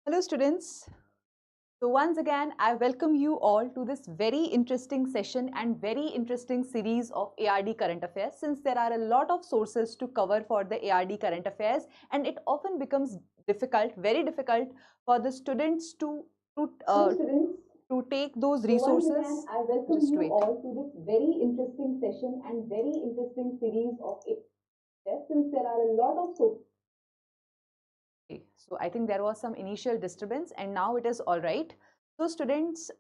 Hello students. So once again, I welcome you all to this very interesting session and very interesting series of ARD current affairs, since there are a lot of sources to cover for the ARD current affairs, and it often becomes difficult, very difficult for the students to take those resources. Once again, I welcome Just you wait. all to this very interesting session and very interesting series of tests, since there are a lot of Okay, so I think there was some initial disturbance and now it is all right. So students,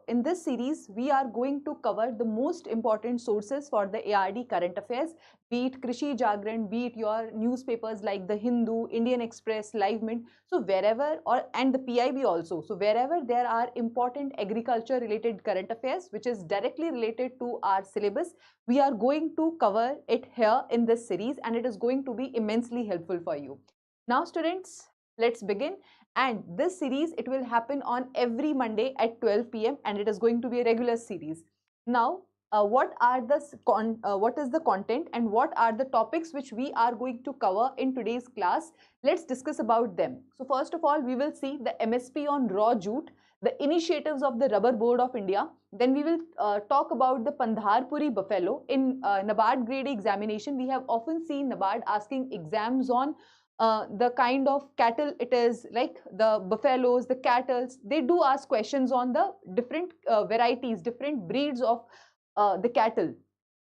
in this series, we are going to cover the most important sources for the ARD current affairs, be it Krishi Jagran, be it your newspapers like the Hindu, Indian Express, Live Mint. So wherever, and the PIB also. So wherever there are important agriculture related current affairs, which is directly related to our syllabus, we are going to cover it here in this series, and it is going to be immensely helpful for you. Now students, let's begin. And this series, it will happen on every Monday at 12 p.m. and it is going to be a regular series. Now, what is the content and what are the topics which we are going to cover in today's class? Let's discuss about them. So first of all, we will see the MSP on raw jute, the initiatives of the Rubber Board of India. Then we will talk about the Pandharpuri buffalo. In NABARD Grade A examination, we have often seen NABARD asking exams on the kind of cattle it is, like the buffaloes, the cattle. They do ask questions on the different varieties, different breeds of the cattle.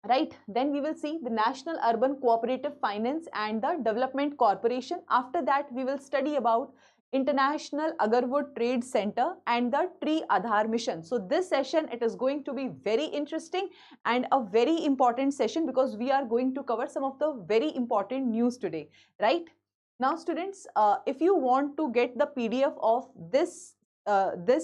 Right, then we will see the National Urban Cooperative Finance and the Development Corporation. After that, we will study about International Agarwood Trade Center and the Tree Aadhar mission. So this session, it is going to be very interesting and a very important session because we are going to cover some of the very important news today, right? Now students, if you want to get the PDF of this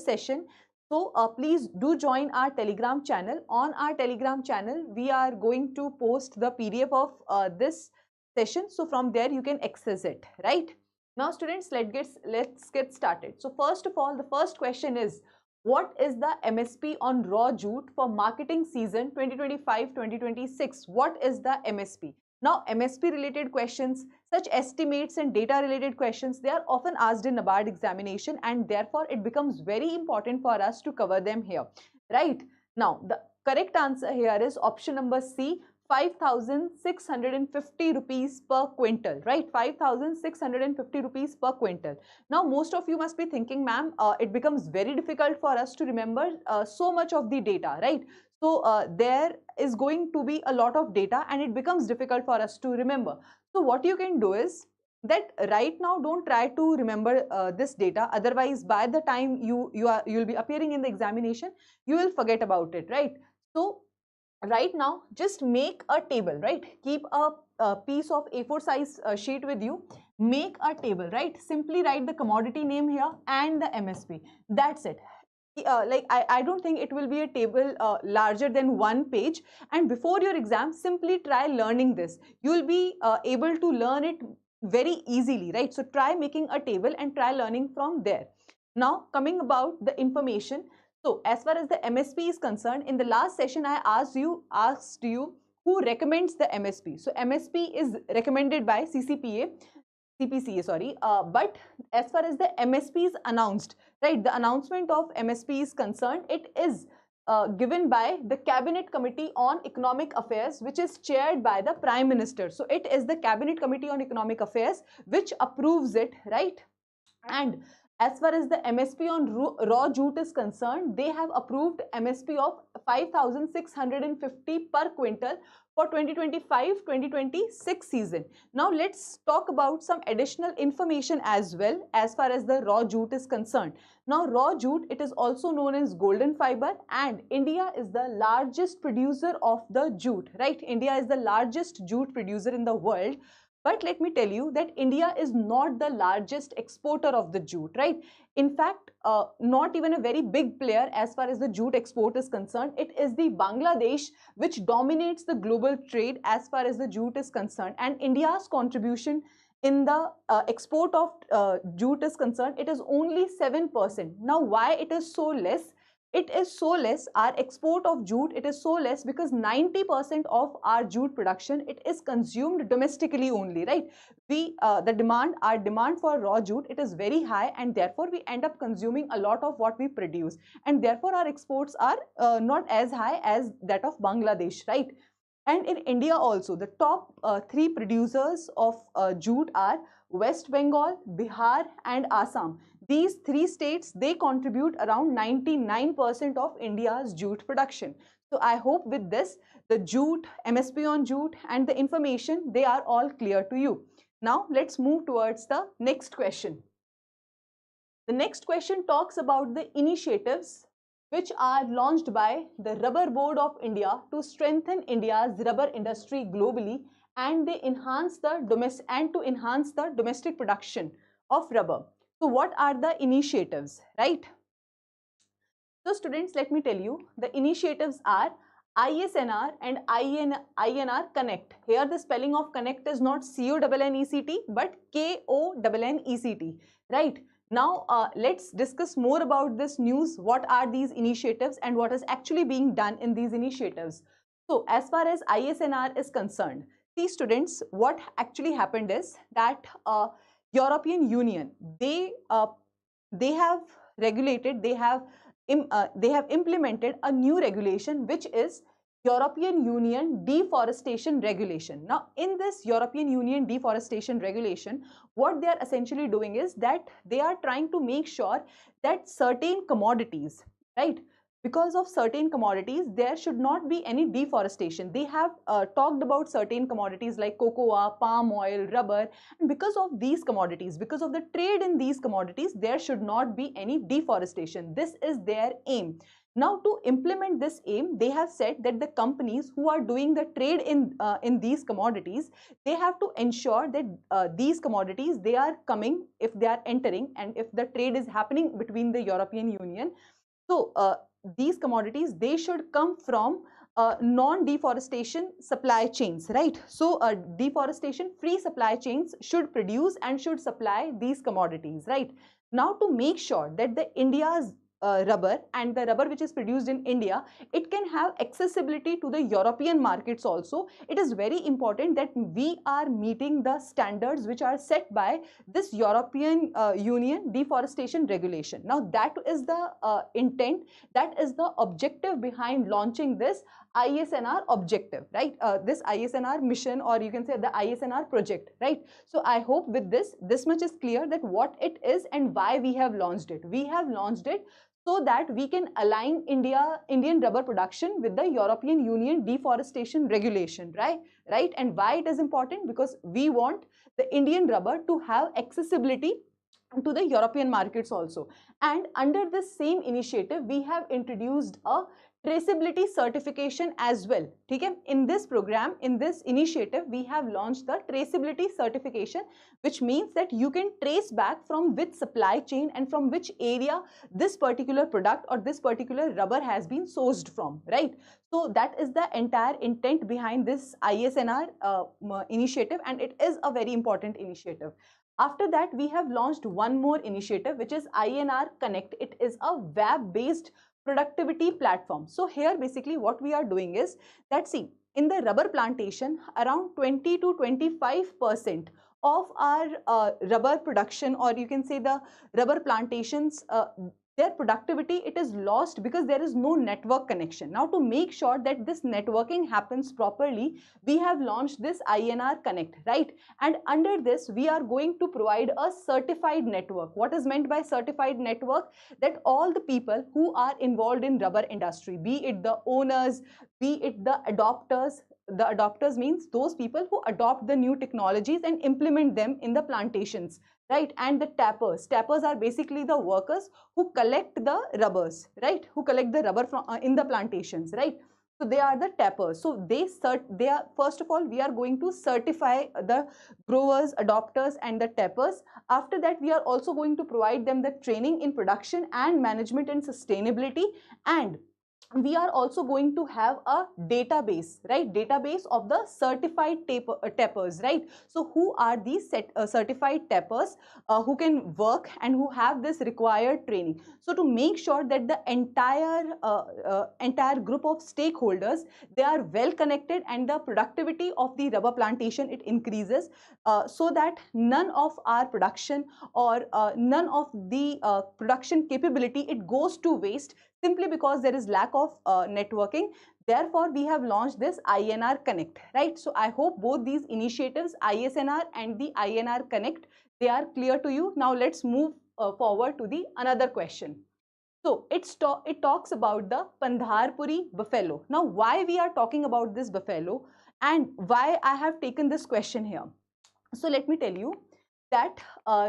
session, so please do join our Telegram channel. On our Telegram channel, we are going to post the PDF of this session. So from there you can access it, right? Now students, let's get started. So first of all, the first question is, what is the MSP on raw jute for marketing season 2025-2026? What is the MSP? Now MSP related questions, such estimates and data related questions, they are often asked in NABARD examination, and therefore it becomes very important for us to cover them here, right? Now the correct answer here is option number C, 5,650 rupees per quintal, right? 5,650 rupees per quintal. Now most of you must be thinking, ma'am, it becomes very difficult for us to remember so much of the data, right? So there is going to be a lot of data and it becomes difficult for us to remember. So what you can do is that right now don't try to remember this data. Otherwise, by the time you'll be appearing in the examination, you will forget about it, right? So right now, just make a table, right? Keep a piece of A4 size sheet with you. Make a table, right? Simply write the commodity name here and the MSP. That's it. I don't think it will be a table larger than 1 page, and before your exam simply try learning this. You will be able to learn it very easily, right? So try making a table and try learning from there. Now coming about the information, so as far as the MSP is concerned, in the last session I asked you who recommends the MSP. So MSP is recommended by CPCA, sorry, but as far as the MSP is announced, right, the announcement of MSP is concerned, it is given by the Cabinet Committee on Economic Affairs, which is chaired by the Prime Minister. So it is the Cabinet Committee on Economic Affairs which approves it, right? And as far as the MSP on raw jute is concerned, they have approved MSP of 5,650 per quintal for 2025-2026 season. Now let's talk about some additional information as well as far as the raw jute is concerned. Now raw jute, it is also known as golden fiber, and India is the largest producer of the jute, right? India is the largest jute producer in the world. But let me tell you that India is not the largest exporter of the jute, right? In fact, not even a very big player as far as the jute export is concerned. It is the Bangladesh which dominates the global trade as far as the jute is concerned. And India's contribution in the export of jute is concerned, it is only 7%. Now, why it is so less? it is so less, our export of jute, it is so less because 90% of our jute production, it is consumed domestically only, right? Our demand for raw jute, it is very high, and therefore we end up consuming a lot of what we produce, and therefore our exports are not as high as that of Bangladesh, right? And in India also, the top three producers of jute are West Bengal, Bihar, and Assam. These three states, they contribute around 99% of India's jute production. So I hope with this, the jute, MSP on jute, and the information, they are all clear to you. Now let's move towards the next question. The next question talks about the initiatives which are launched by the Rubber Board of India to strengthen India's rubber industry globally, and they enhance the domestic production of rubber. So what are the initiatives, right? So students, let me tell you, the initiatives are ISNR and INR Connect. Here the spelling of Connect is not CONNECT but KONNECT, right? Now let's discuss more about this news. What are these initiatives and what is actually being done in these initiatives? So as far as ISNR is concerned, see students, what actually happened is that European Union, they have regulated, they have implemented a new regulation, which is European Union Deforestation Regulation. Now, in this European Union Deforestation Regulation, what they are essentially doing is that they are trying to make sure that certain commodities, right, because of certain commodities, there should not be any deforestation. They have talked about certain commodities like cocoa, palm oil, rubber, and because of these commodities, because of the trade in these commodities, there should not be any deforestation. This is their aim. Now, to implement this aim, they have said that the companies who are doing the trade in these commodities, they have to ensure that these commodities, they are coming, if they are entering, and if the trade is happening between the European Union, so these commodities, they should come from non-deforestation supply chains, right? So deforestation free supply chains should produce and should supply these commodities, right? Now, to make sure that the India's rubber and the rubber which is produced in India, it can have accessibility to the European markets also, it is very important that we are meeting the standards which are set by this European Union Deforestation Regulation. Now, that is the intent, that is the objective behind launching this ISNR objective, right? This ISNR mission, or you can say the ISNR project, right? So I hope with this much is clear that what it is and why we have launched it. We have launched it so that we can align Indian rubber production with the European Union Deforestation Regulation, right? And why it is important? Because we want the Indian rubber to have accessibility to the European markets also. And under this same initiative, we have introduced a traceability certification as well. Okay? In this program, in this initiative, we have launched the traceability certification, which means that you can trace back from which supply chain and from which area this particular product or this particular rubber has been sourced from, right? So that is the entire intent behind this ISNR initiative, and it is a very important initiative. After that, we have launched one more initiative, which is INR Connect. It is a web-based productivity platform. So here basically what we are doing is that, see, in the rubber plantation, around 20 to 25% of our rubber production, or you can say the rubber plantations, their productivity, it is lost because there is no network connection. Now, to make sure that this networking happens properly, we have launched this INR Connect, right? And under this, we are going to provide a certified network. What is meant by certified network? That all the people who are involved in rubber industry, be it the owners, be it the adopters means those people who adopt the new technologies and implement them in the plantations, right? And the tappers are basically the workers who collect the rubbers, right? Who collect the rubber from in the plantations, right? So they are the tappers. So they are, first of all, we are going to certify the growers, adopters, and the tappers. After that, we are also going to provide them the training in production and management and sustainability. And we are also going to have a database, right? Database of the certified tappers, right? So who are these certified tappers who can work and who have this required training? So to make sure that the entire group of stakeholders, they are well connected and the productivity of the rubber plantation, it increases, so that none of our production or none of the production capability, it goes to waste simply because there is lack of networking. Therefore, we have launched this INR Connect, right? So I hope both these initiatives, ISNR and the INR Connect, they are clear to you. Now let's move forward to the another question. So it talks about the Pandharpuri buffalo. Now, why we are talking about this buffalo and why I have taken this question here? So let me tell you that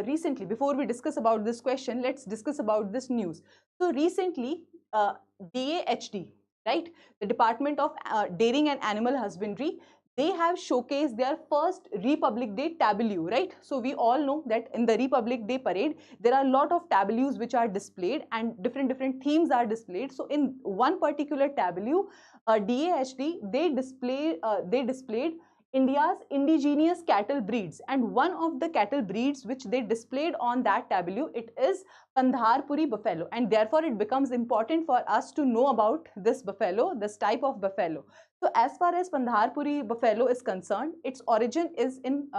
recently, before we discuss about this question, let's discuss about this news. So recently, DAHD, right, the Department of Dairying and Animal Husbandry, they have showcased their first Republic Day tableau, right? So we all know that in the Republic Day parade, there are a lot of tableaus which are displayed and different themes are displayed. So in one particular tableau, DAHD, they displayed India's indigenous cattle breeds, and one of the cattle breeds which they displayed on that tableau, it is Pandharpuri buffalo, and therefore it becomes important for us to know about this buffalo, this type of buffalo. So as far as Pandharpuri buffalo is concerned, its origin is from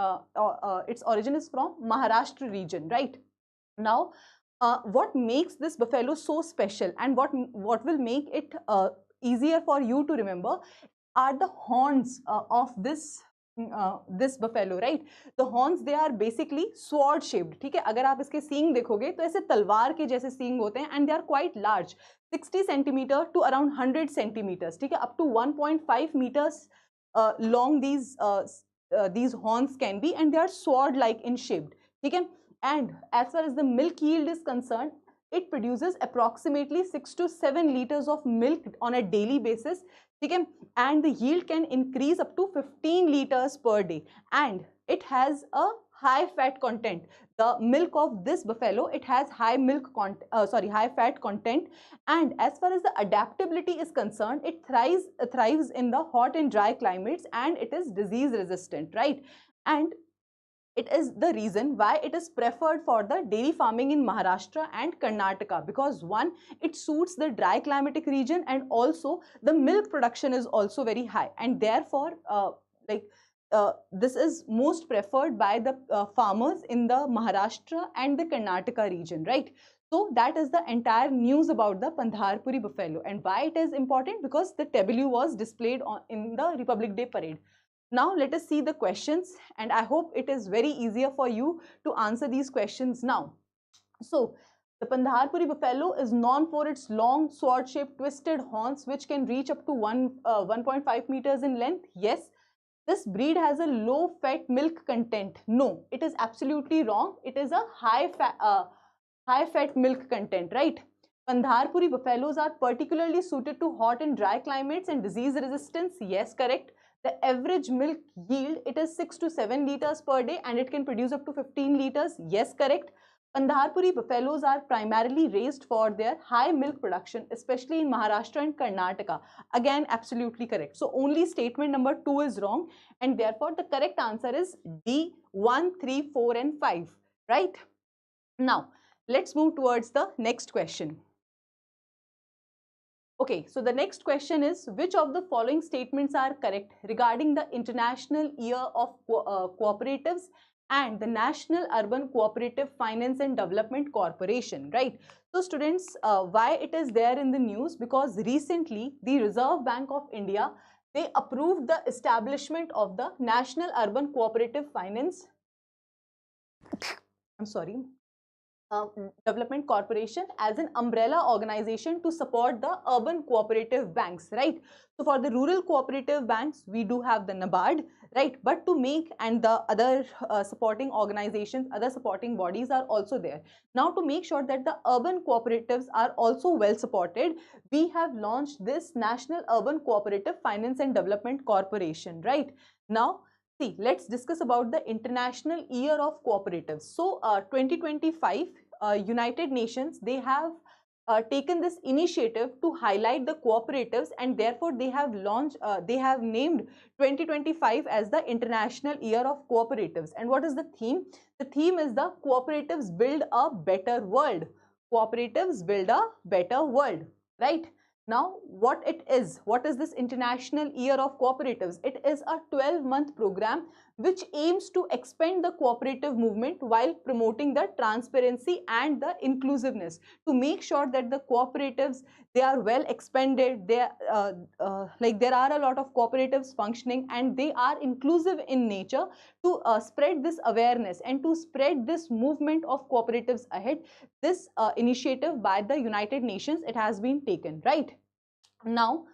Maharashtra region, right? Now, what makes this buffalo so special and what will make it easier for you to remember are the horns of this buffalo, right? The horns, they are basically sword shaped, ठीक है? अगर आप इसके सींग देखोगे तो ऐसे तलवार के जैसे सींग होते हैं, and they are quite large, 60 centimeter to around 100 centimeters, ठीक है? Up to 1.5 meters long these horns can be, and they are sword like in shaped, ठीक है? And as far as the milk yield is concerned, it produces approximately 6 to 7 liters of milk on a daily basis, okay? And the yield can increase up to 15 liters per day, and it has a high fat content. The milk of this buffalo, it has high fat content, and as far as the adaptability is concerned, it thrives in the hot and dry climates, and it is disease resistant, right? And it is the reason why it is preferred for the dairy farming in Maharashtra and Karnataka, because one, it suits the dry climatic region, and also the milk production is also very high, and therefore this is most preferred by the farmers in the Maharashtra and the Karnataka region, right? So that is the entire news about the Pandharpuri buffalo, and why it is important, because the tableau was displayed in the Republic Day parade. Now let us see the questions, and I hope it is very easier for you to answer these questions now. So the Pandharpuri buffalo is known for its long sword-shaped twisted horns which can reach up to 1.5 meters in length. Yes. This breed has a low fat milk content. No, it is absolutely wrong. It is a high fat milk content, right? Pandharpuri buffaloes are particularly suited to hot and dry climates and disease resistance. Yes, correct. The average milk yield, it is 6 to 7 liters per day, and it can produce up to 15 liters. Yes, correct. Pandharpuri buffaloes are primarily raised for their high milk production, especially in Maharashtra and Karnataka. Again, absolutely correct. So only statement number 2 is wrong, and therefore the correct answer is D, 1, 3, 4 and 5, right? Now, let's move towards the next question. Okay, so the next question is, which of the following statements are correct regarding the International Year of Cooperatives and the National Urban Cooperative Finance and Development Corporation, right? So students, why it is there in the news? Because recently the Reserve Bank of India, they approved the establishment of the National Urban Cooperative Finance, Development Corporation as an umbrella organization to support the urban cooperative banks, right? So for the rural cooperative banks, we do have the NABARD, right? But to make, and the other supporting organizations, other supporting bodies are also there. Now to make sure that the urban cooperatives are also well supported, we have launched this National Urban Cooperative Finance and Development Corporation, right? Now, see, let's discuss about the International Year of Cooperatives. So 2025, United Nations, they have taken this initiative to highlight the cooperatives, and therefore they have named 2025 as the International Year of Cooperatives. And what is the theme? The theme is the Cooperatives Build a Better World. Cooperatives build a better world, right? Now, what is this International Year of Cooperatives? It is a 12-month program which aims to expand the cooperative movement while promoting the transparency and the inclusiveness, to make sure that the cooperatives, they are well expanded, they like there are a lot of cooperatives functioning and they are inclusive in nature, to spread this awareness and to spread this movement of cooperatives ahead. This initiative by the United Nations, it has been taken, right? Now,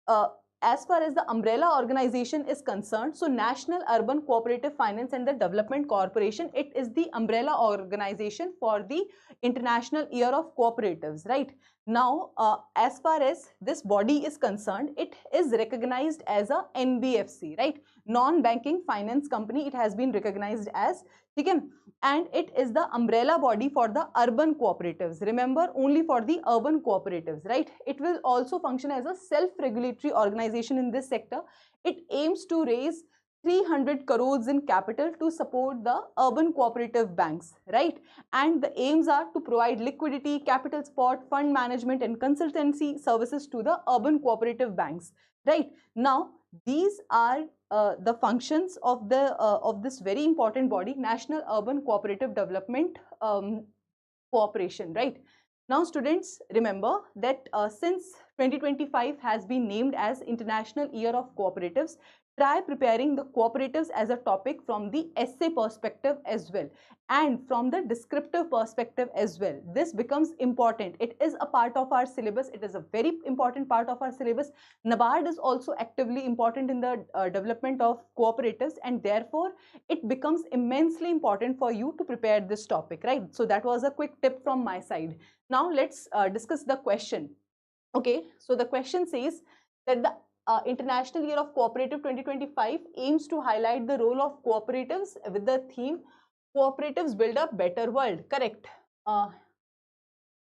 uh, as far as the umbrella organization is concerned, so National Urban Cooperative Finance and the Development Corporation, it is the umbrella organization for the International Year of Cooperatives, right? Now, as far as this body is concerned, it is recognized as a NBFC, right? Non-banking finance company, it has been recognized as, okay? And it is the umbrella body for the urban cooperatives. Remember, only for the urban cooperatives, right? It will also function as a self-regulatory organization in this sector. It aims to raise 300 crores in capital to support the urban cooperative banks, right? And the aims are to provide liquidity, capital support, fund management and consultancy services to the urban cooperative banks, right? Now, these are the functions of this very important body, National Urban Cooperative Development Cooperation, right? Now, students, remember that since 2025 has been named as International Year of Cooperatives, try preparing the cooperatives as a topic from the essay perspective as well, and from the descriptive perspective as well. This becomes important. It is a part of our syllabus. It is a very important part of our syllabus. NABARD is also actively important in the development of cooperatives, and therefore it becomes immensely important for you to prepare this topic, right? So that was a quick tip from my side. Now let's discuss the question. Okay, so the question says that the International Year of Cooperative 2025 aims to highlight the role of cooperatives with the theme Cooperatives Build a Better World. Correct.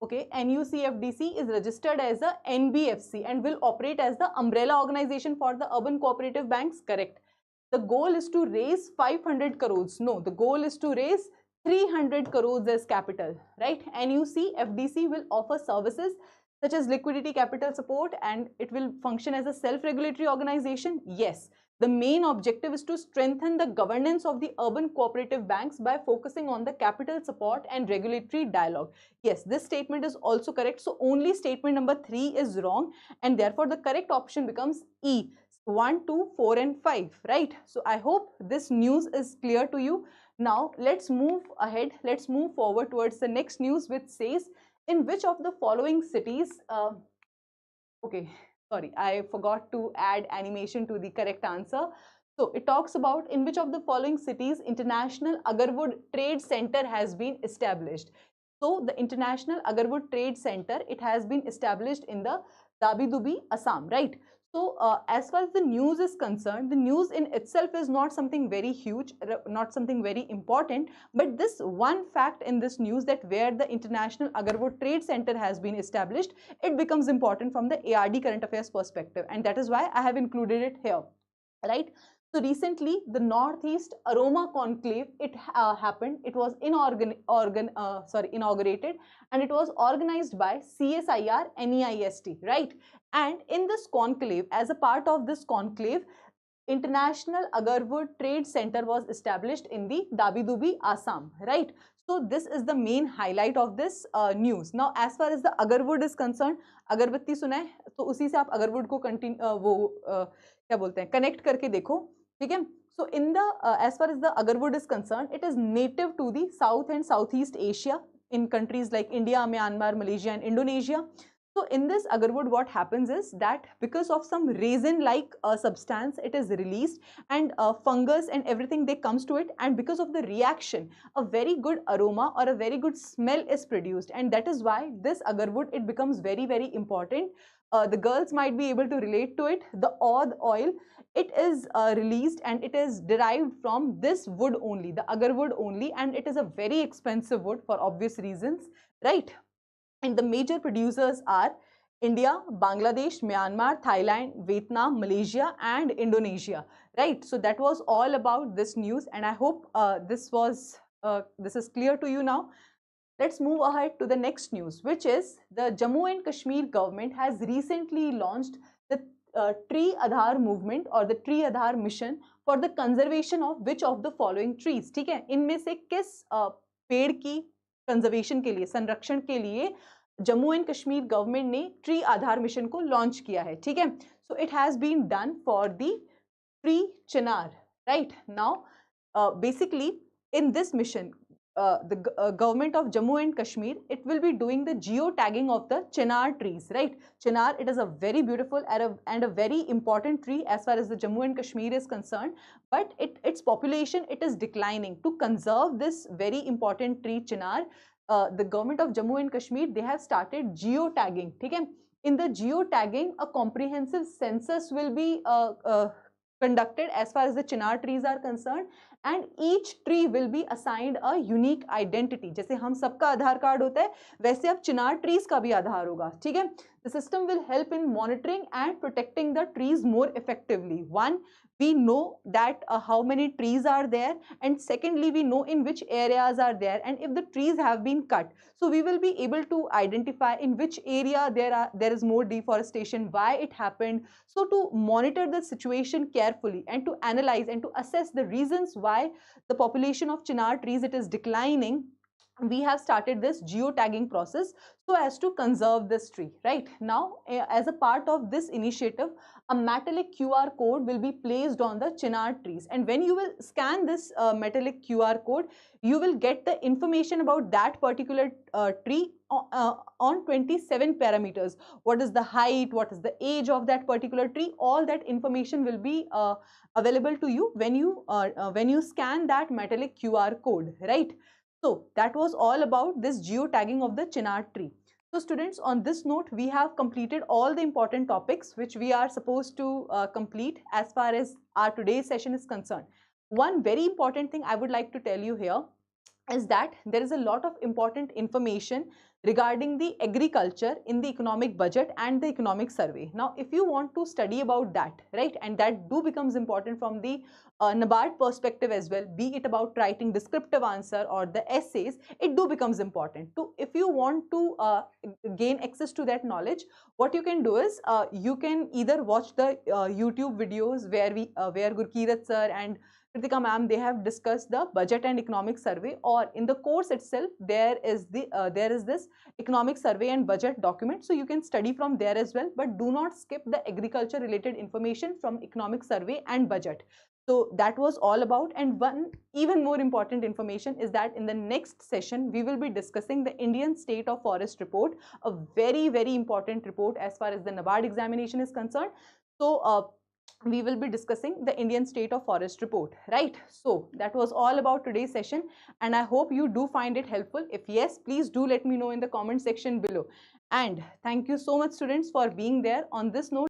Okay, NUCFDC is registered as a NBFC and will operate as the umbrella organization for the urban cooperative banks. Correct. The goal is to raise 500 crores. No, the goal is to raise 300 crores as capital, right? NUCFDC will offer services such as liquidity, capital support, and it will function as a self-regulatory organization. Yes, the main objective is to strengthen the governance of the urban cooperative banks by focusing on the capital support and regulatory dialogue. Yes, this statement is also correct. So only statement number 3 is wrong, and therefore the correct option becomes E. 1, 2, 4 and 5, right? So I hope this news is clear to you. Now let's move ahead. Let's move forward towards the next news, which says, in which of the following cities, okay, sorry, I forgot to add animation to the correct answer. So it talks about, in which of the following cities International Agarwood Trade Center has been established. So the International Agarwood Trade Center, it has been established in the Dabidubi, Assam, right? So as far as the news is concerned, the news in itself is not something very huge, not something very important, but this one fact in this news, that where the International Agarwood Trade Center has been established, it becomes important from the ARD current affairs perspective, and that is why I have included it here, right? So recently, the Northeast Aroma Conclave, it happened. It was inaugurated, and it was organized by CSIR NEIST, right? And in this conclave, as a part of this conclave, International Agarwood Trade Center was established in the Dabidubi, Assam, right? So this is the main highlight of this news. Now, as far as the agarwood is concerned, अगरबत्ती सुना है तो उसी से आप agarwood को क्या बोलते हैं, कनेक्ट करके देखो, ठीक है? So in the as far as the agarwood is concerned, it is native to the South and Southeast Asia in countries like India, Myanmar, Malaysia and Indonesia. So in this agarwood, what happens is that because of some resin-like substance, it is released, and fungus and everything, they comes to it, and because of the reaction, a very good aroma or a very good smell is produced, and that is why this agarwood, it becomes very, very important. The girls might be able to relate to it. The oud oil, it is released, and it is derived from this wood only, the agarwood only, and it is a very expensive wood for obvious reasons, right? and the major producers are India, Bangladesh, Myanmar, Thailand, Vietnam, Malaysia, and Indonesia. Right. So that was all about this news, and I hope this is clear to you now. Let's move ahead to the next news, which is the Jammu and Kashmir government has recently launched the Tree Aadhar movement or the Tree Aadhar mission for the conservation of which of the following trees. ठीक है, इनमें से किस पेड़ की conservation के लिए, संरक्षण के लिए जम्मू एंड कश्मीर गवर्नमेंट ने ट्री आधार मिशन को लॉन्च किया है. ठीक है, so it has been done for the tree chinar. Right now basically in this mission the government of Jammu and Kashmir, it will be doing the geotagging of the chinar trees, right? Chinar, it is a very beautiful and a very important tree as far as the Jammu and Kashmir is concerned, but its population, it is declining. To conserve this very important tree chinar, the government of Jammu and Kashmir, they have started geotagging. Okay? In the geotagging, a comprehensive census will be conducted as far as the chinar trees are concerned, and each tree will be assigned a unique identity. जैसे हम सबका आधार card होता है, वैसे अब चिनार trees का भी आधार होगा. ठीक है, the system will help in monitoring and protecting the trees more effectively. One, we know that how many trees are there, and secondly, we know in which areas are there, and if the trees have been cut, so we will be able to identify in which area there is more deforestation, why it happened. So to monitor the situation carefully and to analyze and to assess the reasons why the population of chinar trees it is declining, we have started this geotagging process so as to conserve this tree. Right now, as a part of this initiative, a metallic QR code will be placed on the chinar trees, and when you will scan this metallic QR code, you will get the information about that particular tree on 27 parameters. What is the height, what is the age of that particular tree, all that information will be available to you when you scan that metallic QR code, right? So that was all about this geotagging of the chinar tree. So students, on this note, we have completed all the important topics which we are supposed to complete as far as our today's session is concerned. One very important thing I would like to tell you here is that there is a lot of important information regarding the agriculture in the economic budget and the economic survey. Now, if you want to study about that, right, and that becomes important from the NABARD perspective as well, be it about writing descriptive answer or the essays, it becomes important. If you want to gain access to that knowledge, what you can do is you can either watch the YouTube videos where Gurkirat sir and Kritika ma'am, they have discussed the budget and economic survey, or in the course itself there is this economic survey and budget document, so you can study from there as well, but do not skip the agriculture related information from economic survey and budget. So that was all about, and one even more important information is that in the next session we will be discussing the Indian State of Forest report, a very important report as far as the NABARD examination is concerned. So we will be discussing the Indian State of Forest report, right? So that was all about today's session, and I hope you do find it helpful. If yes, please do let me know in the comment section below. And thank you so much students for being there. On this note,